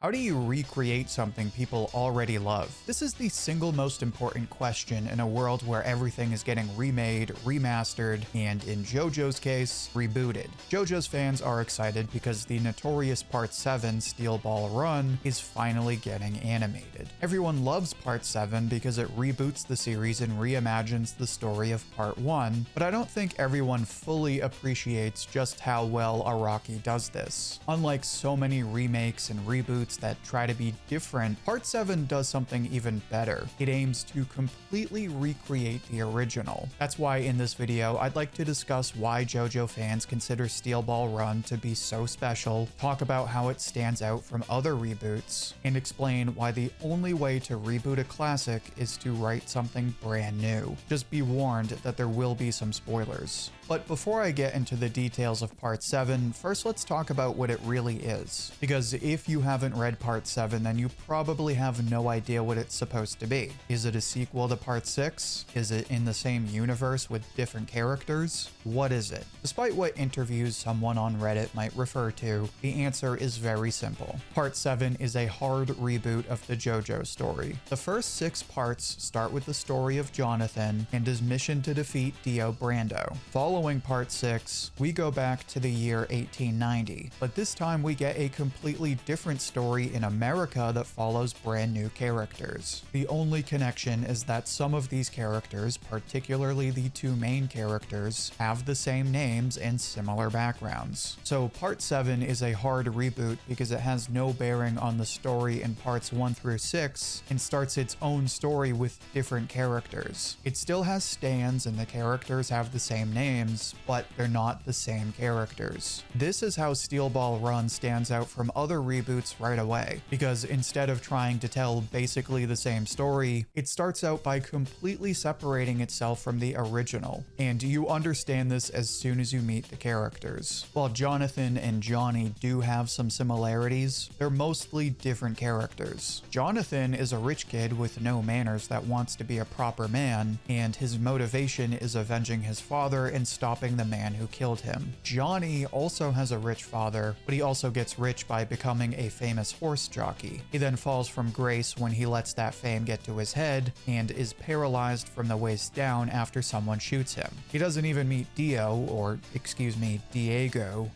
How do you recreate something people already love? This is the single most important question in a world where everything is getting remade, remastered, and in JoJo's case, rebooted. JoJo's fans are excited because the notorious Part 7 Steel Ball Run is finally getting animated. Everyone loves Part 7 because it reboots the series and reimagines the story of Part 1, but I don't think everyone fully appreciates just how well Araki does this. Unlike so many remakes and reboots that try to be different, Part 7 does something even better. It aims to completely recreate the original. That's why in this video, I'd like to discuss why JoJo fans consider Steel Ball Run to be so special, talk about how it stands out from other reboots, and explain why the only way to reboot a classic is to write something brand new. Just be warned that there will be some spoilers. But before I get into the details of Part 7, first let's talk about what it really is. Because if you haven't read Part 7, then you probably have no idea what it's supposed to be. Is it a sequel to Part 6? Is it in the same universe with different characters? What is it? Despite what interviews someone on Reddit might refer to, the answer is very simple. Part 7 is a hard reboot of the JoJo story. The first 6 parts start with the story of Jonathan and his mission to defeat Dio Brando. Following Part 6, we go back to the year 1890, but this time we get a completely different story in America that follows brand new characters. The only connection is that some of these characters, particularly the 2 main characters, have the same names and similar backgrounds. So Part 7 is a hard reboot because it has no bearing on the story in Parts 1 through 6 and starts its own story with different characters. It still has stands and the characters have the same names, but they're not the same characters. This is how Steel Ball Run stands out from other reboots right away, because instead of trying to tell basically the same story, it starts out by completely separating itself from the original, and you understand this as soon as you meet the characters. While Jonathan and Johnny do have some similarities, they're mostly different characters. Jonathan is a rich kid with no manners that wants to be a proper man, and his motivation is avenging his father and stopping the man who killed him. Johnny also has a rich father, but he also gets rich by becoming a famous horse jockey. He then falls from grace when he lets that fame get to his head and is paralyzed from the waist down after someone shoots him. He doesn't even meet Diego,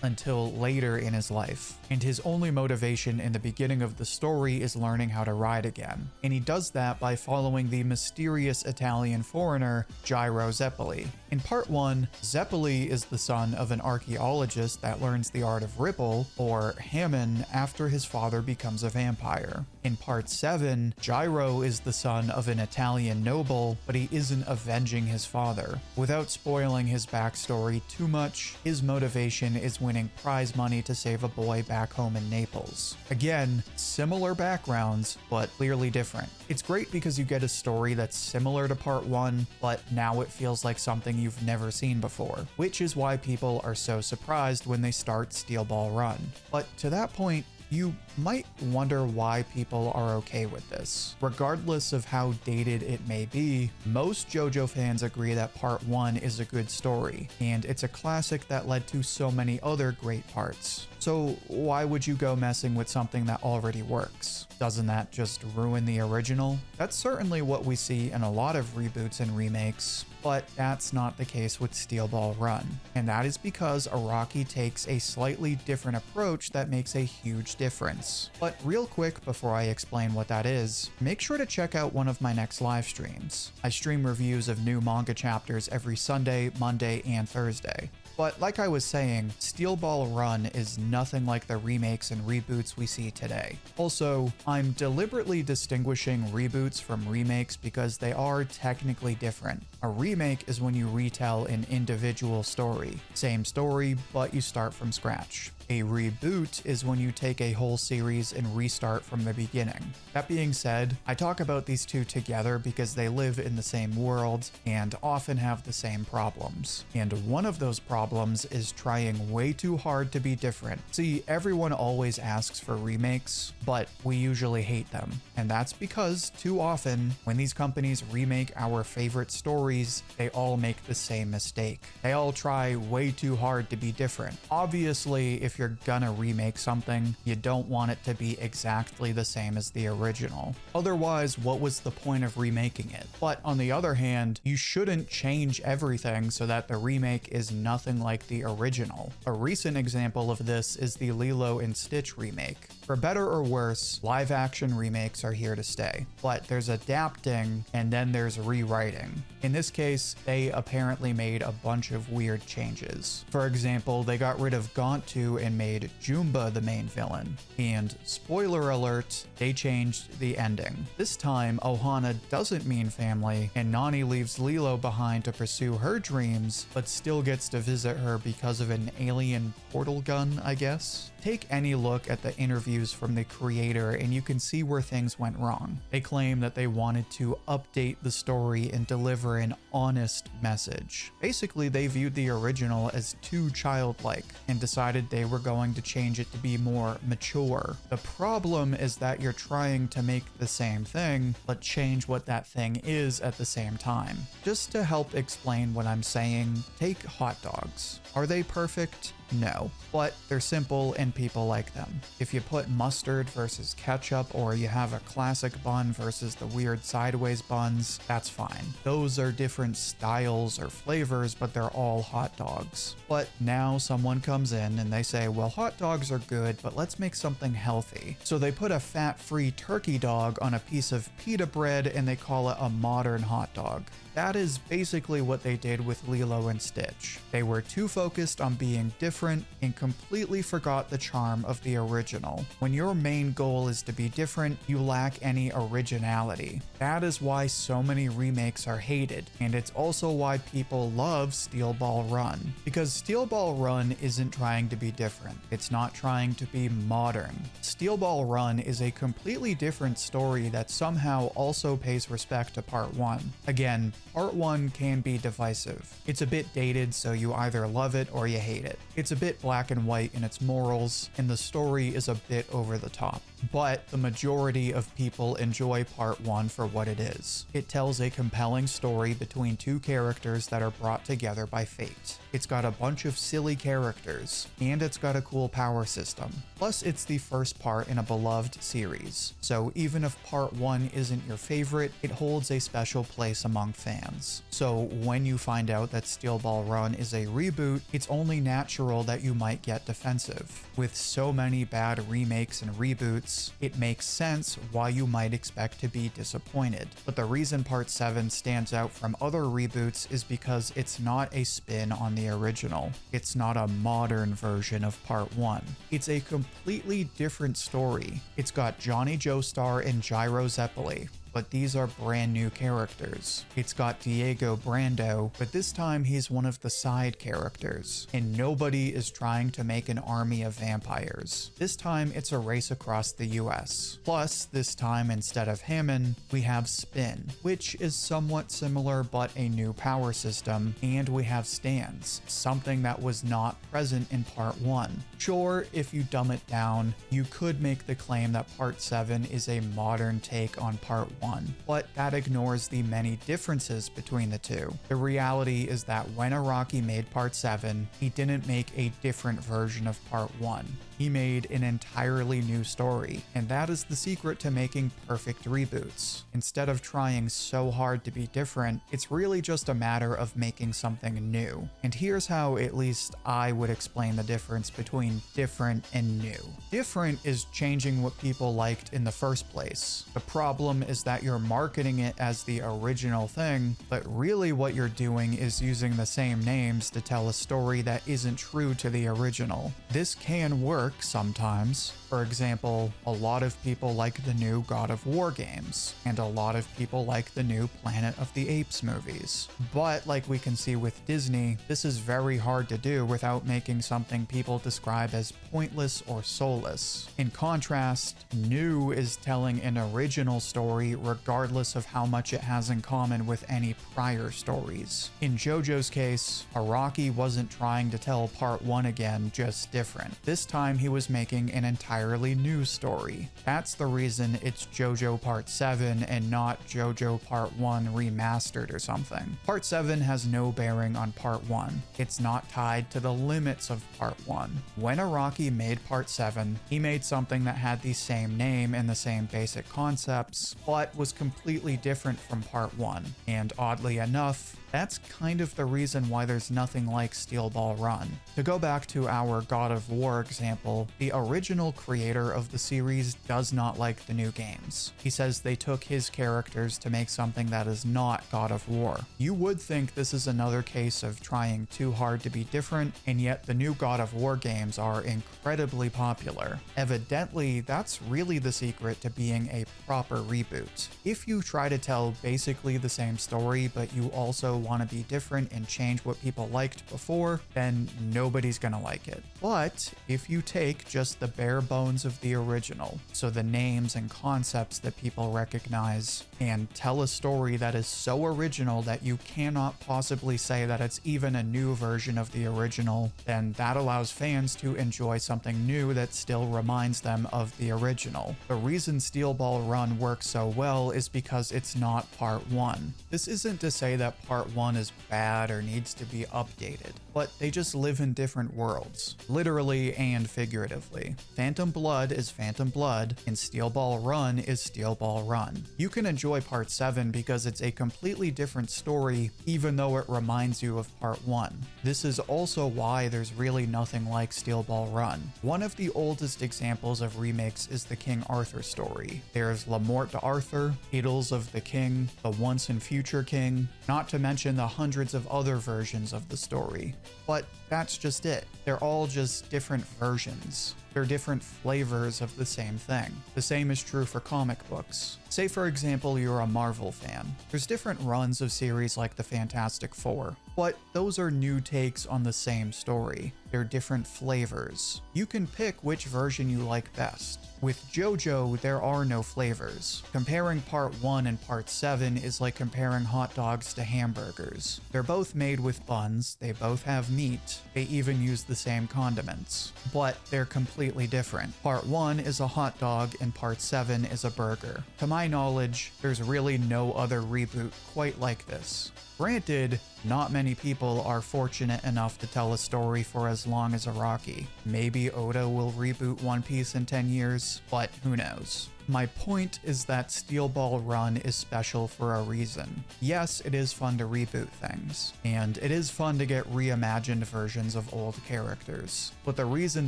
until later in his life. And his only motivation in the beginning of the story is learning how to ride again. And he does that by following the mysterious Italian foreigner, Gyro Zeppeli. In Part 1, Zeppeli is the son of an archaeologist that learns the art of Ripple, or Hammond, after his father becomes a vampire. In Part 7, Gyro is the son of an Italian noble, but he isn't avenging his father. Without spoiling his backstory too much, his motivation is winning prize money to save a boy back home in Naples. Again, similar backgrounds, but clearly different. It's great because you get a story that's similar to Part 1, but now it feels like something you've never seen before, which is why people are so surprised when they start Steel Ball Run. But to that point, you might wonder why people are okay with this. Regardless of how dated it may be, most JoJo fans agree that Part 1 is a good story, and it's a classic that led to so many other great parts. So why would you go messing with something that already works? Doesn't that just ruin the original? That's certainly what we see in a lot of reboots and remakes, but that's not the case with Steel Ball Run. And that is because Araki takes a slightly different approach that makes a huge difference. But real quick before I explain what that is, make sure to check out one of my next live streams. I stream reviews of new manga chapters every Sunday, Monday, and Thursday. But like I was saying, Steel Ball Run is nothing like the remakes and reboots we see today. Also, I'm deliberately distinguishing reboots from remakes because they are technically different. A remake is when you retell an individual story. Same story, but you start from scratch. A reboot is when you take a whole series and restart from the beginning. That being said, I talk about these two together because they live in the same world and often have the same problems. And one of those problems problems is trying way too hard to be different. See, everyone always asks for remakes, but we usually hate them. And that's because too often, when these companies remake our favorite stories, they all make the same mistake. They all try way too hard to be different. Obviously, if you're gonna remake something, you don't want it to be exactly the same as the original. Otherwise, what was the point of remaking it? But on the other hand, you shouldn't change everything so that the remake is nothing like the original. A recent example of this is the Lilo and Stitch remake. For better or worse, live action remakes are here to stay, but there's adapting and then there's rewriting. In this case, they apparently made a bunch of weird changes. For example, they got rid of Gontu and made Jumba the main villain. And spoiler alert, they changed the ending. This time, Ohana doesn't mean family, and Nani leaves Lilo behind to pursue her dreams, but still gets to visit her because of an alien portal gun, I guess. Take any look at the interviews from the creator and you can see where things went wrong. They claim that they wanted to update the story and deliver an honest message. Basically, they viewed the original as too childlike and decided they were going to change it to be more mature. The problem is that you're trying to make the same thing, but change what that thing is at the same time. Just to help explain what I'm saying, take hot dogs. Are they perfect? No, but they're simple and people like them. If you put mustard versus ketchup, or you have a classic bun versus the weird sideways buns, that's fine. Those are different styles or flavors, but they're all hot dogs. But now someone comes in and they say, well, hot dogs are good, but let's make something healthy. So they put a fat-free turkey dog on a piece of pita bread and they call it a modern hot dog. That is basically what they did with Lilo and Stitch. They were too focused on being different and completely forgot the charm of the original. When your main goal is to be different, you lack any originality. That is why so many remakes are hated, and it's also why people love Steel Ball Run. Because Steel Ball Run isn't trying to be different. It's not trying to be modern. Steel Ball Run is a completely different story that somehow also pays respect to Part 1. Again, Part 1 can be divisive. It's a bit dated, so you either love it or you hate it. It's a bit black and white in its morals, and the story is a bit over the top. But the majority of people enjoy Part 1 for what it is. It tells a compelling story between two characters that are brought together by fate. It's got a bunch of silly characters, and it's got a cool power system. Plus, it's the first part in a beloved series. So even if Part 1 isn't your favorite, it holds a special place among fans. So when you find out that Steel Ball Run is a reboot, it's only natural that you might get defensive. With so many bad remakes and reboots, it makes sense why you might expect to be disappointed. But the reason Part 7 stands out from other reboots is because it's not a spin on the original. It's not a modern version of Part 1. It's a completely different story. It's got Johnny Joestar and Gyro Zeppeli, but these are brand new characters. It's got Diego Brando, but this time he's one of the side characters, and nobody is trying to make an army of vampires. This time it's a race across the US. Plus, this time instead of Hammond, we have Spin, which is somewhat similar but a new power system, and we have stands, something that was not present in Part 1. Sure, if you dumb it down, you could make the claim that Part 7 is a modern take on Part 1, but that ignores the many differences between the two. The reality is that when Araki made Part 7, he didn't make a different version of Part 1. He made an entirely new story, and that is the secret to making perfect reboots. Instead of trying so hard to be different, it's really just a matter of making something new. And here's how at least I would explain the difference between different and new. Different is changing what people liked in the first place. The problem is that you're marketing it as the original thing, but really what you're doing is using the same names to tell a story that isn't true to the original. This can work, work sometimes. For example, a lot of people like the new God of War games, and a lot of people like the new Planet of the Apes movies. But like we can see with Disney, this is very hard to do without making something people describe as pointless or soulless. In contrast, new is telling an original story regardless of how much it has in common with any prior stories. In JoJo's case, Araki wasn't trying to tell part 1 again, just different. This time he was making an entirely new story. That's the reason it's JoJo Part 7 and not JoJo Part 1 remastered or something. Part 7 has no bearing on Part 1. It's not tied to the limits of Part 1. When Araki made Part 7, he made something that had the same name and the same basic concepts, but was completely different from Part 1. And oddly enough, that's kind of the reason why there's nothing like Steel Ball Run. To go back to our God of War example, the original creator of the series does not like the new games. He says they took his characters to make something that is not God of War. You would think this is another case of trying too hard to be different, and yet the new God of War games are incredibly popular. Evidently, that's really the secret to being a proper reboot. If you try to tell basically the same story, but you also want to be different and change what people liked before, then nobody's gonna like it. But if you take just the bare bones of the original, so the names and concepts that people recognize, and tell a story that is so original that you cannot possibly say that it's even a new version of the original, then that allows fans to enjoy something new that still reminds them of the original. The reason Steel Ball Run works so well is because it's not Part 1. This isn't to say that Part 1 is bad or needs to be updated, but they just live in different worlds, literally and figuratively. Phantom Blood is Phantom Blood, and Steel Ball Run is Steel Ball Run. You can enjoy Part 7 because it's a completely different story, even though it reminds you of Part 1. This is also why there's really nothing like Steel Ball Run. One of the oldest examples of remakes is the King Arthur story. There's La Morte d'Arthur, Idylls of the King, The Once and Future King, not to mention the hundreds of other versions of the story. But that's just it. They're all just different versions. They're different flavors of the same thing. The same is true for comic books. Say for example you're a Marvel fan. There's different runs of series like the Fantastic Four, but those are new takes on the same story. They're different flavors. You can pick which version you like best. With JoJo, there are no flavors. Comparing Part 1 and Part 7 is like comparing hot dogs to hamburgers. They're both made with buns, they both have meat, they even use the same condiments, but they're completely different. Part 1 is a hot dog and Part 7 is a burger. To my knowledge, there's really no other reboot quite like this. Granted, not many people are fortunate enough to tell a story for as long as Araki. Maybe Oda will reboot One Piece in 10 years, but who knows. My point is that Steel Ball Run is special for a reason. Yes, it is fun to reboot things, and it is fun to get reimagined versions of old characters. But the reason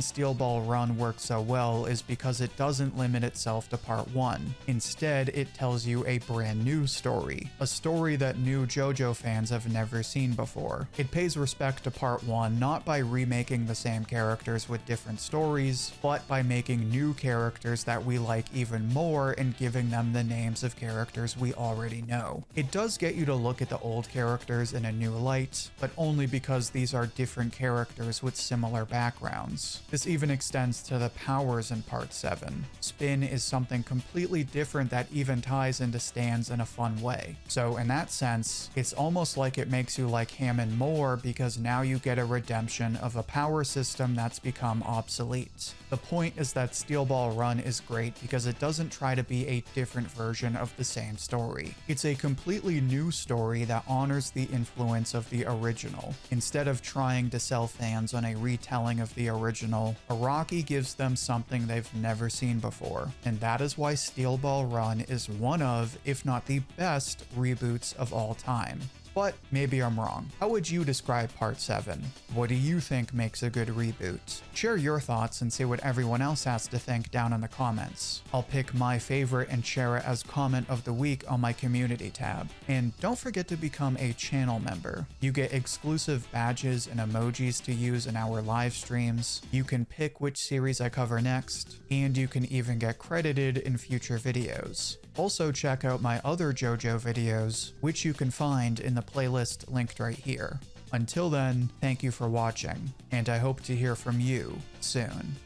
Steel Ball Run works so well is because it doesn't limit itself to Part 1. Instead, it tells you a brand new story, a story that new JoJo fans have never seen before. It pays respect to Part 1 not by remaking the same characters with different stories, but by making new characters that we like even more and giving them the names of characters we already know. It does get you to look at the old characters in a new light, but only because these are different characters with similar backgrounds. This even extends to the powers in Part 7. Spin is something completely different that even ties into stands in a fun way. So in that sense, it's almost like it makes you like Hammond more because now you get a redemption of a power system that's become obsolete. The point is that Steel Ball Run is great because it doesn't try to be a different version of the same story. It's a completely new story that honors the influence of the original. Instead of trying to sell fans on a retelling of the original, Araki gives them something they've never seen before. And that is why Steel Ball Run is one of, if not the best, reboots of all time. but maybe I'm wrong. How would you describe Part 7? What do you think makes a good reboot? Share your thoughts and see what everyone else has to think down in the comments. I'll pick my favorite and share it as comment of the week on my community tab. And don't forget to become a channel member. You get exclusive badges and emojis to use in our live streams. You can pick which series I cover next, and you can even get credited in future videos. Also check out my other JoJo videos, which you can find in the playlist linked right here. Until then, thank you for watching, and I hope to hear from you soon.